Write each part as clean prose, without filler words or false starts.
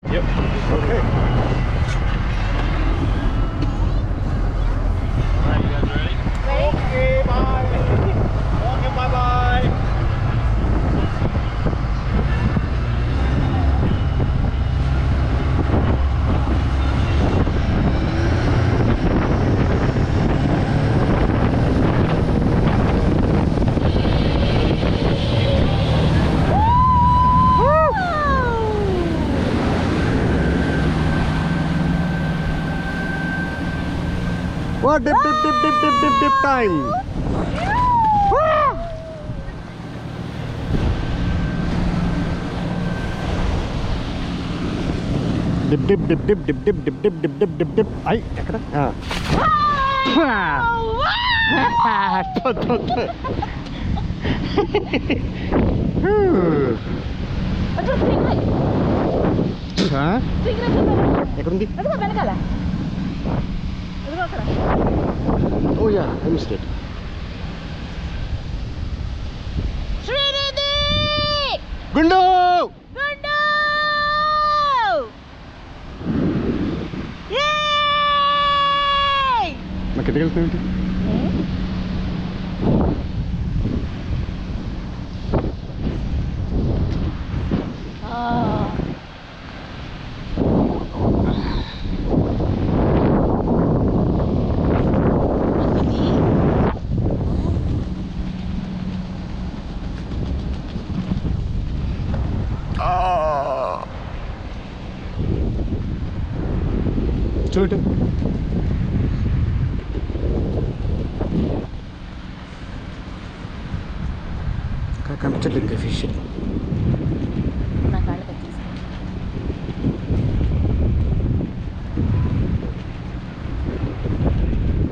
Yep. Okay. Alright, you guys ready? Okay, bye. Okay, bye-bye. What dip time? Dip. Ay, ఎక్కడ? ఎక్కడుంది? Oh yeah, I missed it. Srinidhi! గుండు Gundu! Yay! నాకు ఎక్కడికి వెళ్తున్నావు? చూడు కనిపించట్లేదు ఇంకా ఫిష్. నా కాళ్ళకి వచ్చేసి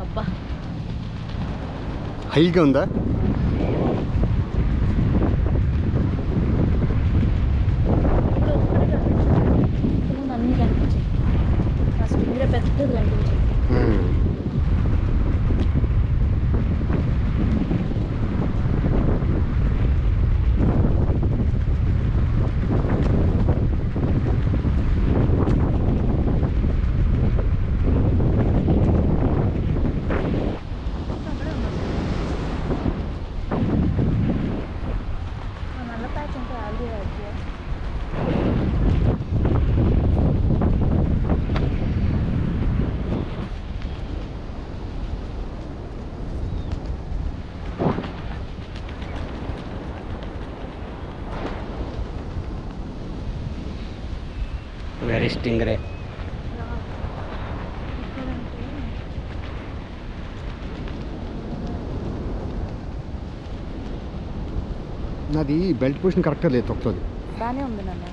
అబ్బా హైగా ఉందా? ముందు అన్నీ కనిపించాయి. ఫస్ట్ ఇంద్ర పెద్దది కనిపించాయి. నల్ల ప్యాచ్ అంటే ఆల్రెడీ వచ్చాయి. వెరీ స్టింగరే. నాది బెల్ట్ పొజిషన్ కరెక్ట్గా లేదు, తొక్కుతుంది. బాగానే ఉంది నాన్న.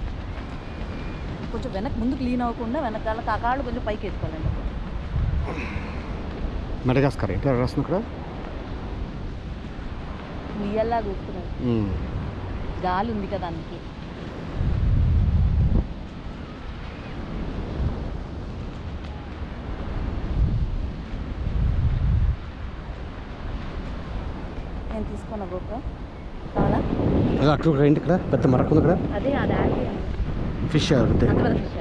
కొంచెం వెనక్కి ముందు క్లీన్ అవ్వకుండా వెనకాల కాకాళ్ళు కొంచెం పైకి ఎత్తుకోవాలండి. మెడగాస్కర్ ఎట్లా రాస్తున్నా ఇక్కడ? ఉయ్యల్లా కూర్చున్నాడు. గాలి ఉంది కదా అందుకే. నేను తీసుకున్నా గోప్రో కావాలా? అటు ఏంటి ఇక్కడ పెద్ద మరక ఉంది ఇక్కడ? అదే అది యాడ్ చేయండి. ఫిష్ అంతే. అంత పెద్ద ఫిష్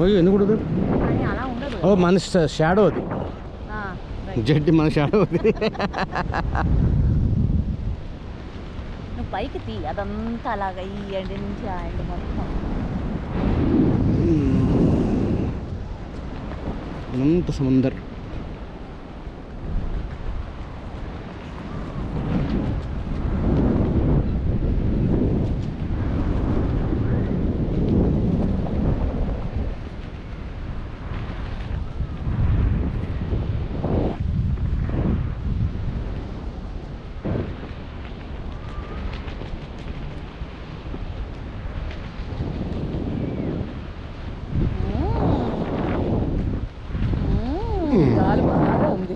అయ్యో ఎందుకు ఉండదు? కానీ అలా ఉండదు. ఓ మన షాడో అది, రైట్. జడ్డి మన షాడో అది. నువ్వు పైకి తీ, అదంతా అలాగా ఈ ఎండ్ నుంచి ఆ ఎండ్ మొత్తం. అనంత సముందర్. గాలి బాగా ఉంది.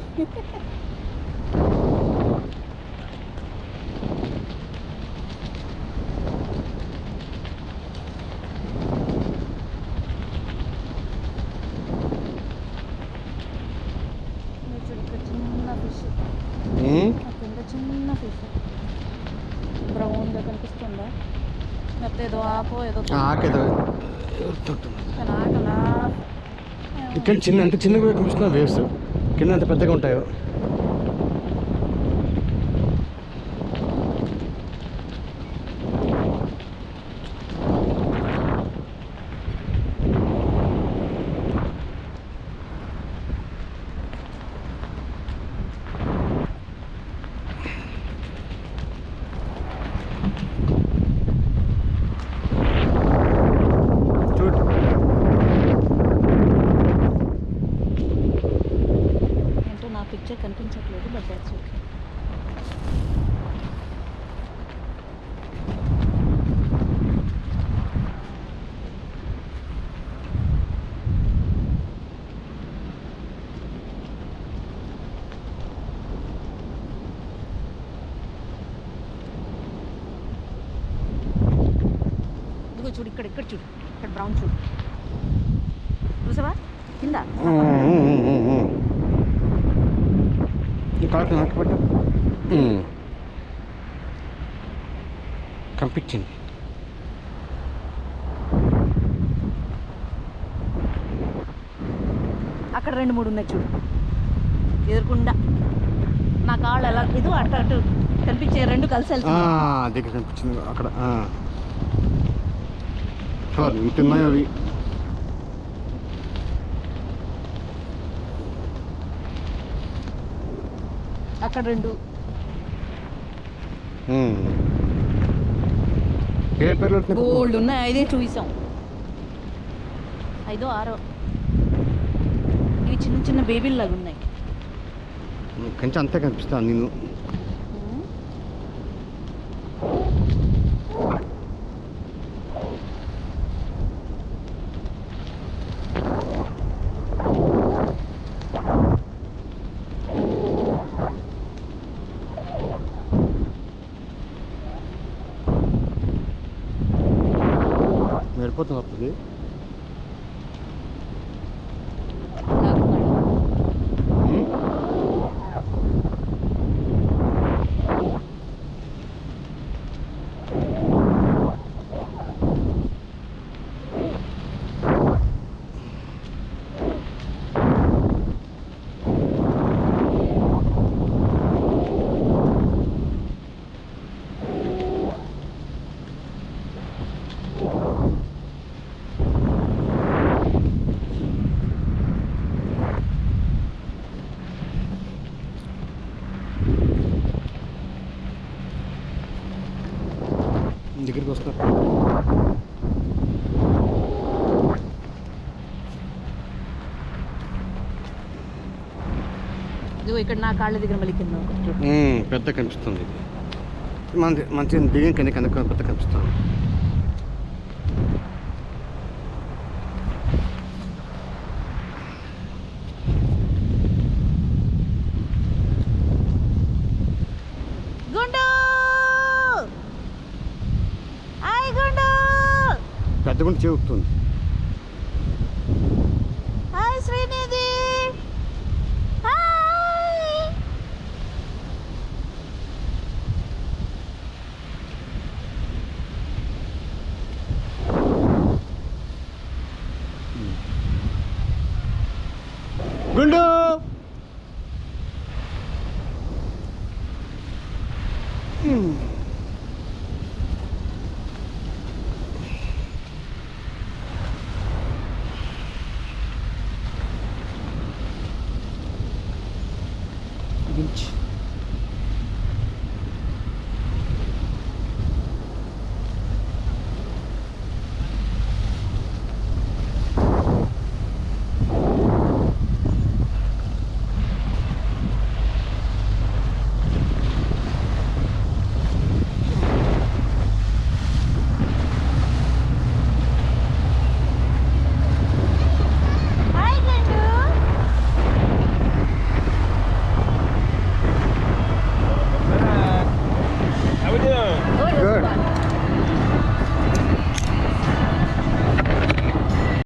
చిన్న ఫిష్, కింద చిన్న ఫిష్ బ్రౌన్గా కనిపిస్తుందా? లేకపోతే ఏదో ఆపో ఏదో ఆకేదో ఆకలా ఇక్కడ ఎంత చిన్నగా కనిపిస్తున్నా వేవ్స్ కింద ఎంత పెద్దగా ఉంటాయో. ఏంటో నా పిక్చర్ కనిపించట్లేదు, బట్ దాట్స్ ఓకే. ఇదిగో చూడు, ఇక్కడ చూడు, ఇక్కడ బ్రౌన్ చూడు, చూసావా కింద. కాదు నాకు పట్ట కనిపించింది. అక్కడ 2-3 ఉన్నాయి చూడు ఎదురుకుండా. నా కాళ్ళు ఎలా ఇదో అటు అటు కనిపించే, 2 కలిసి వెళ్తున్నాయి. దగ్గర కనిపించింది అక్కడ. ఇంత ఉన్నాయో అవి. అక్కడ 2 పేపర్లు గోల్డ్ ఉన్నాయి. 5 చూసాం, 5 6. ఇవి చిన్న చిన్న బేబీలు లాగా ఉన్నాయి. కొంచెం అంతే కనిపిస్తాను నేను. వెళ్ళిపోతాం అప్పుడు. దగ్గరికి వస్తున్నారు. ఇదిగో ఇక్కడ నా కాళ్ళ దగ్గర మళ్ళీ కింద పెద్ద కనిపిస్తుంది. మంచి దిగం కింద పెద్ద కనిపిస్తుంది. పెద్ద గుంట చెవుతుంది. హాయ్ శ్రీనిధి. గుండు beach.